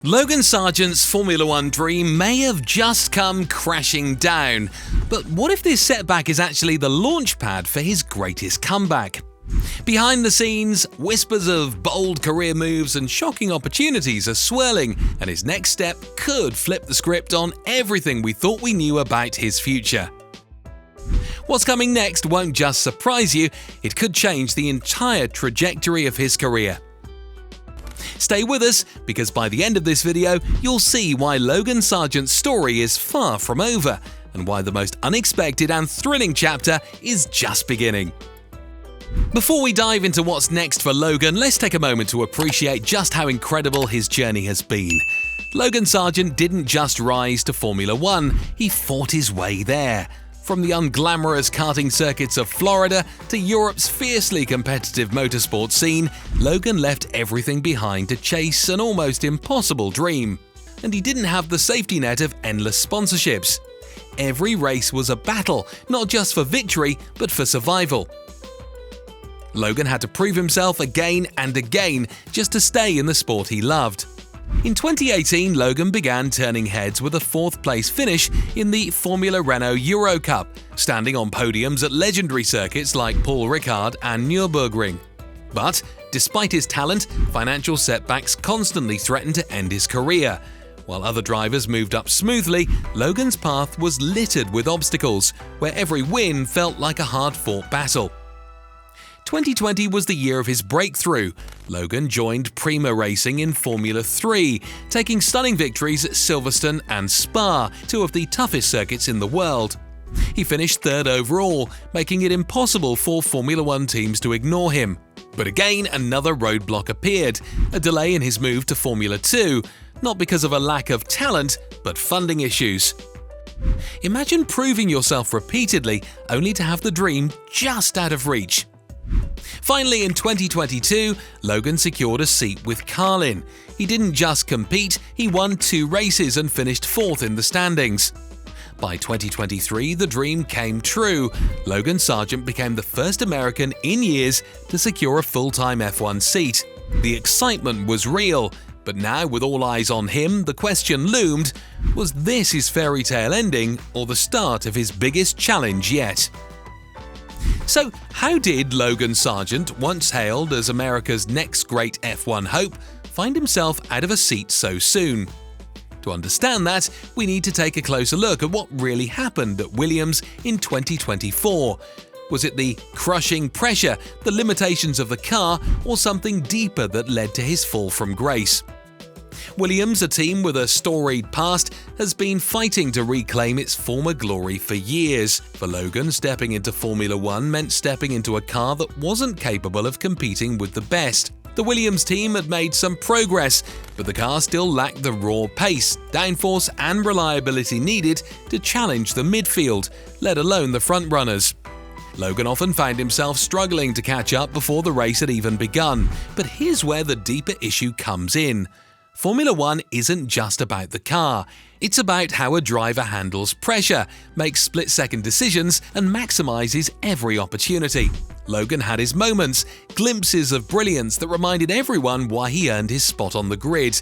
Logan Sargeant's Formula One dream may have just come crashing down, but what if this setback is actually the launch pad for his greatest comeback? Behind the scenes, whispers of bold career moves and shocking opportunities are swirling, and his next step could flip the script on everything we thought we knew about his future. What's coming next won't just surprise you, it could change the entire trajectory of his career. Stay with us, because by the end of this video, you'll see why Logan Sargeant's story is far from over, and why the most unexpected and thrilling chapter is just beginning. Before we dive into what's next for Logan, let's take a moment to appreciate just how incredible his journey has been. Logan Sargeant didn't just rise to Formula One, he fought his way there. From the unglamorous karting circuits of Florida to Europe's fiercely competitive motorsport scene, Logan left everything behind to chase an almost impossible dream. And he didn't have the safety net of endless sponsorships. Every race was a battle, not just for victory, but for survival. Logan had to prove himself again and again just to stay in the sport he loved. In 2018, Logan began turning heads with a fourth-place finish in the Formula Renault Euro Cup, standing on podiums at legendary circuits like Paul Ricard and Nürburgring. But, despite his talent, financial setbacks constantly threatened to end his career. While other drivers moved up smoothly, Logan's path was littered with obstacles, where every win felt like a hard-fought battle. 2020 was the year of his breakthrough. Logan joined Prima Racing in Formula 3, taking stunning victories at Silverstone and Spa, two of the toughest circuits in the world. He finished third overall, making it impossible for Formula One teams to ignore him. But again, another roadblock appeared, a delay in his move to Formula 2, not because of a lack of talent, but funding issues. Imagine proving yourself repeatedly, only to have the dream just out of reach. Finally, in 2022, Logan secured a seat with Carlin. He didn't just compete, he won 2 races and finished 4th in the standings. By 2023, the dream came true. Logan Sargeant became the first American in years to secure a full-time F1 seat. The excitement was real, but now with all eyes on him, the question loomed, was this his fairy tale ending or the start of his biggest challenge yet? So, how did Logan Sargeant, once hailed as America's next great F1 hope, find himself out of a seat so soon? To understand that, we need to take a closer look at what really happened at Williams in 2024. Was it the crushing pressure, the limitations of the car, or something deeper that led to his fall from grace? Williams, a team with a storied past, has been fighting to reclaim its former glory for years. For Logan, stepping into Formula One meant stepping into a car that wasn't capable of competing with the best. The Williams team had made some progress, but the car still lacked the raw pace, downforce and reliability needed to challenge the midfield, let alone the frontrunners. Logan often found himself struggling to catch up before the race had even begun, but here's where the deeper issue comes in. Formula One isn't just about the car, it's about how a driver handles pressure, makes split-second decisions and maximizes every opportunity. Logan had his moments, glimpses of brilliance that reminded everyone why he earned his spot on the grid.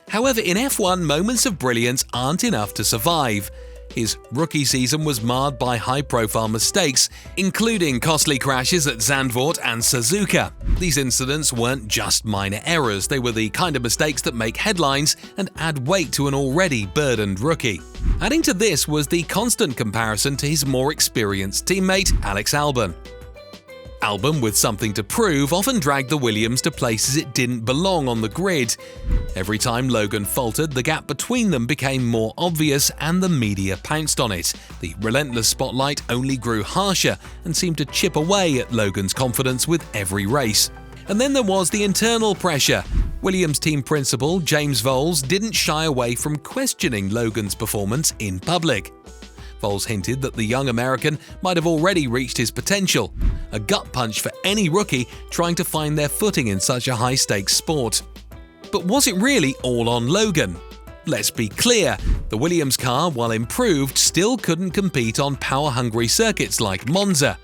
However, in F1, moments of brilliance aren't enough to survive. His rookie season was marred by high-profile mistakes, including costly crashes at Zandvoort and Suzuka. These incidents weren't just minor errors, they were the kind of mistakes that make headlines and add weight to an already burdened rookie. Adding to this was the constant comparison to his more experienced teammate, Alex Albon. Albon, with something to prove, often dragged the Williams to places it didn't belong on the grid. Every time Logan faltered, the gap between them became more obvious and the media pounced on it. The relentless spotlight only grew harsher and seemed to chip away at Logan's confidence with every race. And then there was the internal pressure. Williams team principal James Vowles didn't shy away from questioning Logan's performance in public. Vowles hinted that the young American might have already reached his potential, a gut punch for any rookie trying to find their footing in such a high-stakes sport. But was it really all on Logan? Let's be clear, the Williams car, while improved, still couldn't compete on power-hungry circuits like Monza.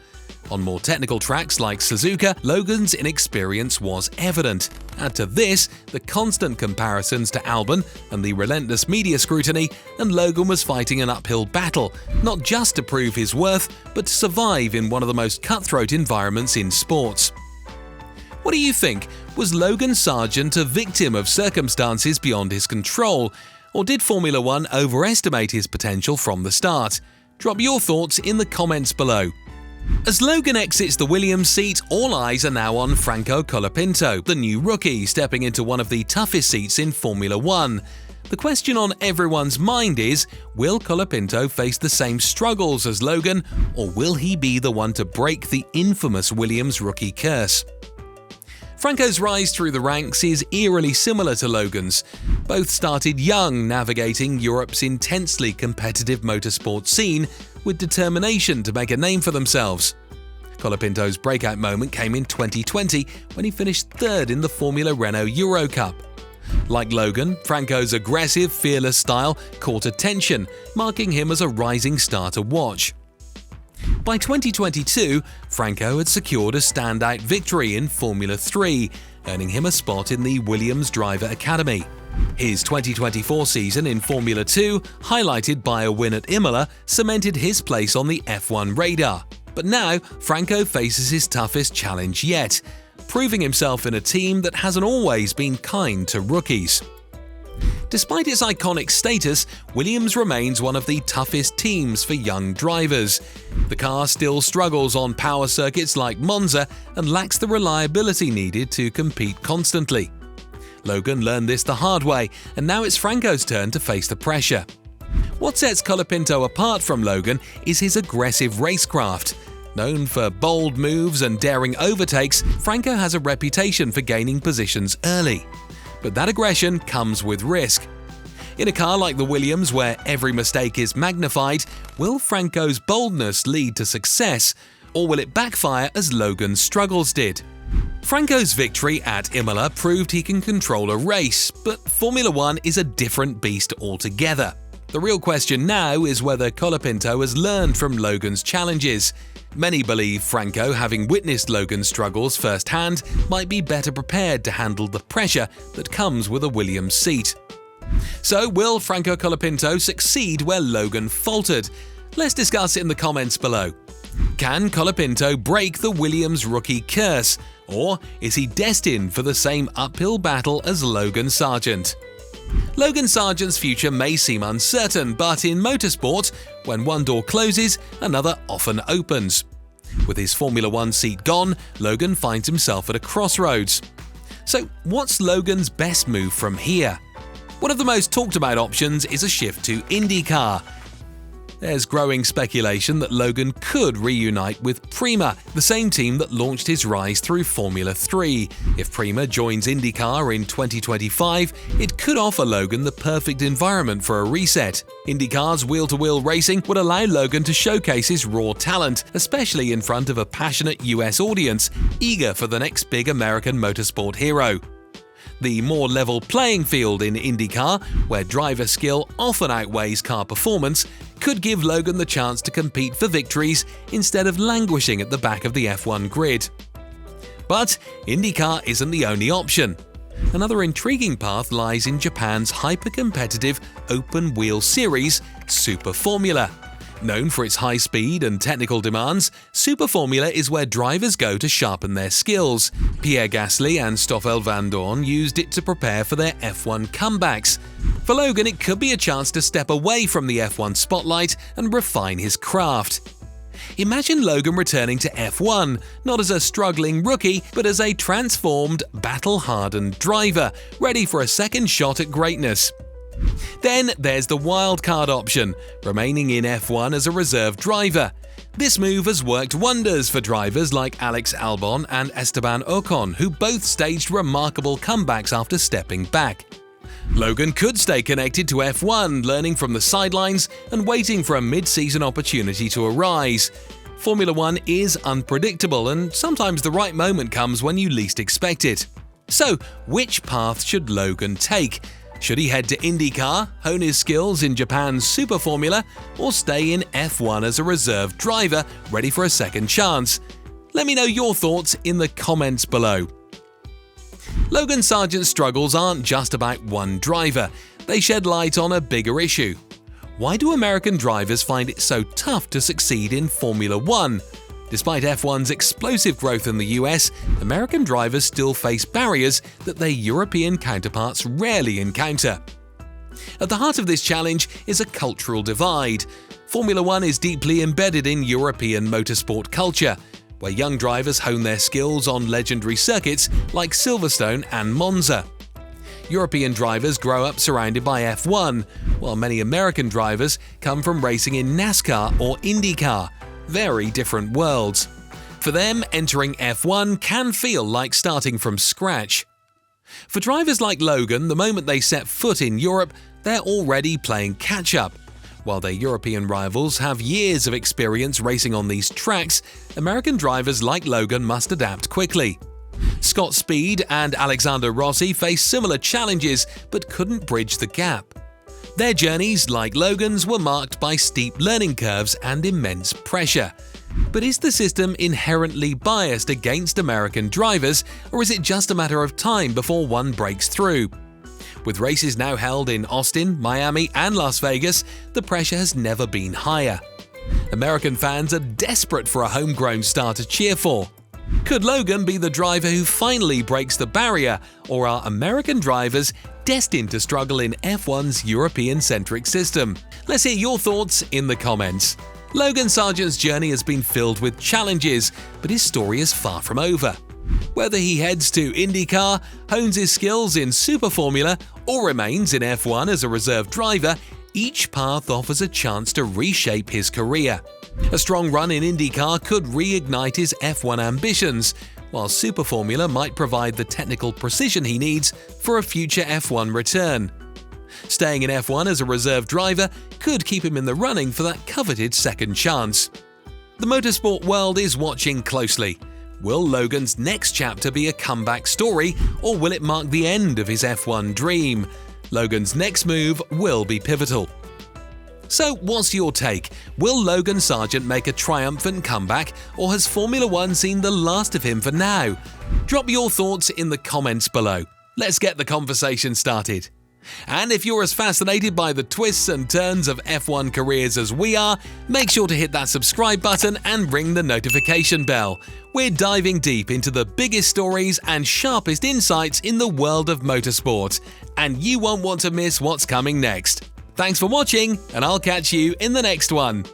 On more technical tracks like Suzuka, Logan's inexperience was evident. Add to this the constant comparisons to Albon and the relentless media scrutiny, and Logan was fighting an uphill battle, not just to prove his worth, but to survive in one of the most cutthroat environments in sports. What do you think? Was Logan Sargeant a victim of circumstances beyond his control, or did Formula One overestimate his potential from the start? Drop your thoughts in the comments below. As Logan exits the Williams seat, all eyes are now on Franco Colapinto, the new rookie stepping into one of the toughest seats in Formula One. The question on everyone's mind is, will Colapinto face the same struggles as Logan, or will he be the one to break the infamous Williams rookie curse? Franco's rise through the ranks is eerily similar to Logan's. Both started young, navigating Europe's intensely competitive motorsport scene with determination to make a name for themselves. Colapinto's breakout moment came in 2020 when he finished third in the Formula Renault Euro Cup. Like Logan, Franco's aggressive, fearless style caught attention, marking him as a rising star to watch. By 2022, Franco had secured a standout victory in Formula 3, earning him a spot in the Williams Driver Academy. His 2024 season in Formula 2, highlighted by a win at Imola, cemented his place on the F1 radar. But now, Franco faces his toughest challenge yet, proving himself in a team that hasn't always been kind to rookies. Despite its iconic status, Williams remains one of the toughest teams for young drivers. The car still struggles on power circuits like Monza and lacks the reliability needed to compete constantly. Logan learned this the hard way, and now it's Franco's turn to face the pressure. What sets Colapinto apart from Logan is his aggressive racecraft. Known for bold moves and daring overtakes, Franco has a reputation for gaining positions early. But that aggression comes with risk. In a car like the Williams, where every mistake is magnified, will Franco's boldness lead to success, or will it backfire as Logan's struggles did? Franco's victory at Imola proved he can control a race, but Formula One is a different beast altogether. The real question now is whether Colapinto has learned from Logan's challenges. Many believe Franco, having witnessed Logan's struggles firsthand, might be better prepared to handle the pressure that comes with a Williams seat. So, will Franco Colapinto succeed where Logan faltered? Let's discuss it in the comments below. Can Colapinto break the Williams rookie curse, or is he destined for the same uphill battle as Logan Sargeant? Logan Sargeant's future may seem uncertain, but in motorsport, when one door closes, another often opens. With his Formula One seat gone, Logan finds himself at a crossroads. So, what's Logan's best move from here? One of the most talked about options is a shift to IndyCar. There's growing speculation that Logan could reunite with Prema, the same team that launched his rise through Formula 3. If Prema joins IndyCar in 2025, it could offer Logan the perfect environment for a reset. IndyCar's wheel-to-wheel racing would allow Logan to showcase his raw talent, especially in front of a passionate US audience, eager for the next big American motorsport hero. The more level playing field in IndyCar, where driver skill often outweighs car performance, could give Logan the chance to compete for victories instead of languishing at the back of the F1 grid. But IndyCar isn't the only option. Another intriguing path lies in Japan's hyper-competitive open-wheel series, Super Formula. Known for its high speed and technical demands, Super Formula is where drivers go to sharpen their skills. Pierre Gasly and Stoffel Vandoorne used it to prepare for their F1 comebacks. For Logan, it could be a chance to step away from the F1 spotlight and refine his craft. Imagine Logan returning to F1, not as a struggling rookie, but as a transformed, battle-hardened driver, ready for a second shot at greatness. Then there's the wildcard option, remaining in F1 as a reserve driver. This move has worked wonders for drivers like Alex Albon and Esteban Ocon, who both staged remarkable comebacks after stepping back. Logan could stay connected to F1, learning from the sidelines and waiting for a mid-season opportunity to arise. Formula One is unpredictable, and sometimes the right moment comes when you least expect it. So, which path should Logan take? Should he head to IndyCar, hone his skills in Japan's Super Formula, or stay in F1 as a reserve driver ready for a second chance? Let me know your thoughts in the comments below. Logan Sargeant's struggles aren't just about one driver, they shed light on a bigger issue. Why do American drivers find it so tough to succeed in Formula One? Despite F1's explosive growth in the US, American drivers still face barriers that their European counterparts rarely encounter. At the heart of this challenge is a cultural divide. Formula One is deeply embedded in European motorsport culture, where young drivers hone their skills on legendary circuits like Silverstone and Monza. European drivers grow up surrounded by F1, while many American drivers come from racing in NASCAR or IndyCar, very different worlds. For them, entering F1 can feel like starting from scratch. For drivers like Logan, the moment they set foot in Europe, they're already playing catch-up. While their European rivals have years of experience racing on these tracks, American drivers like Logan must adapt quickly. Scott Speed and Alexander Rossi faced similar challenges but couldn't bridge the gap. Their journeys, like Logan's, were marked by steep learning curves and immense pressure. But is the system inherently biased against American drivers, or is it just a matter of time before one breaks through? With races now held in Austin, Miami, and Las Vegas, the pressure has never been higher. American fans are desperate for a homegrown star to cheer for. Could Logan be the driver who finally breaks the barrier, or are American drivers destined to struggle in F1's European-centric system? Let's hear your thoughts in the comments. Logan Sargeant's journey has been filled with challenges, but his story is far from over. Whether he heads to IndyCar, hones his skills in Super Formula, or remains in F1 as a reserve driver, each path offers a chance to reshape his career. A strong run in IndyCar could reignite his F1 ambitions, while Super Formula might provide the technical precision he needs for a future F1 return. Staying in F1 as a reserve driver could keep him in the running for that coveted second chance. The motorsport world is watching closely. Will Logan's next chapter be a comeback story, or will it mark the end of his F1 dream? Logan's next move will be pivotal. So what's your take? Will Logan Sargeant make a triumphant comeback, or has Formula One seen the last of him for now? Drop your thoughts in the comments below. Let's get the conversation started. And if you're as fascinated by the twists and turns of F1 careers as we are, make sure to hit that subscribe button and ring the notification bell. We're diving deep into the biggest stories and sharpest insights in the world of motorsport, and you won't want to miss what's coming next. Thanks for watching, and I'll catch you in the next one.